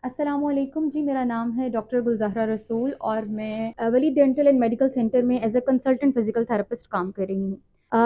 السلام علیکم جی، میرا نام ہے ڈاکٹر گلزہرہ رسول اور میں Wali dental and medical centre میں as a consultant physical therapist کام کر رہی ہوں۔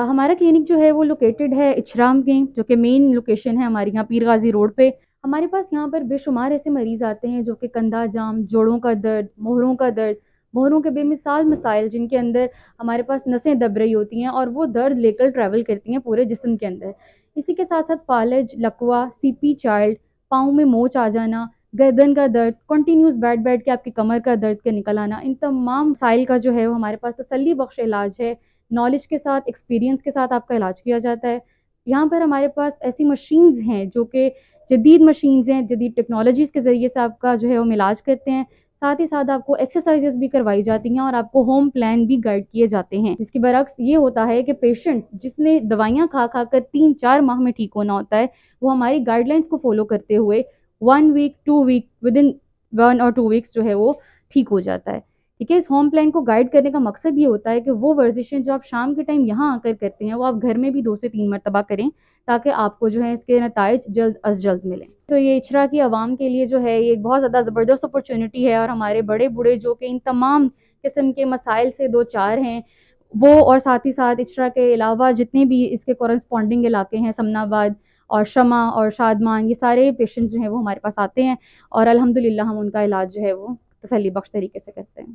ہمارا کلینک جو ہے وہ لوکیٹڈ ہے اچھرام میں، جو کہ مین لوکیشن ہے ہماری یہاں پیر غازی روڈ پہ۔ ہمارے پاس یہاں پر بے شمار ایسے مریض آتے ہیں جو کہ کندھا جام، جوڑوں کا درد، مہروں کے بے مثال مسائل جن کے اندر ہمارے پاس نسیں دب رہی ہوتی ہیں اور وہ درد لے کر ٹریول کرتی ہیں پورے جسم کے اندر۔ اسی کے ساتھ ساتھ فالج، لکوہ، سی پی چائلڈ، پاؤں میں موچ آ جانا، گردن کا درد، کنٹینیوس بیٹھ کے آپ کی کمر کا درد کے نکل آنا، ان تمام مسائل کا جو ہے وہ ہمارے پاس تسلی بخش علاج ہے۔ نالج کے ساتھ، ایکسپیرینس کے ساتھ آپ کا علاج کیا جاتا ہے۔ یہاں پر ہمارے پاس ایسی مشینز ہیں جو کہ جدید مشینز ہیں، جدید ٹیکنالوجیز کے ذریعے سے آپ کا جو ہے ہم علاج کرتے ہیں۔ ساتھ ہی ساتھ آپ کو ایکسرسائزز بھی کروائی جاتی ہیں اور آپ کو ہوم پلان بھی گائیڈ کیے جاتے ہیں، جس کے برعکس یہ ہوتا ہے کہ پیشنٹ جس نے دوائیاں کھا کر 3-4 ماہ میں ٹھیک ہونا ہوتا ہے، وہ ہماری گائیڈ لائنس کو فالو کرتے ہوئے 1 ویک 2 ویک ودن 1 اور 2 ویکس جو ہے وہ ٹھیک ہو جاتا ہے۔ ٹھیک ہے، اس ہوم پلان کو گائیڈ کرنے کا مقصد یہ ہوتا ہے کہ وہ ورزشیں جو آپ شام کے ٹائم یہاں آ کر کرتے ہیں وہ آپ گھر میں بھی 2 سے 3 مرتبہ کریں، تاکہ آپ کو جو ہے اس کے نتائج جلد از جلد ملیں۔ تو یہ اچھرا کی عوام کے لیے جو ہے یہ ایک بہت زیادہ زبردست اپرچونٹی ہے، اور ہمارے بڑے بوڑھے جو کہ ان تمام قسم کے مسائل سے دو چار ہیں وہ، اور ساتھ ہی ساتھ اچھرا کے علاوہ جتنے بھی اس کے کورسپونڈنگ علاقے ہیں، سمنا آباد اور شمع اور شادمان، یہ سارے پیشنٹس جو ہیں وہ ہمارے پاس آتے ہیں، اور الحمدللہ ہم ان کا علاج جو ہے وہ تسلی بخش طریقے سے کرتے ہیں۔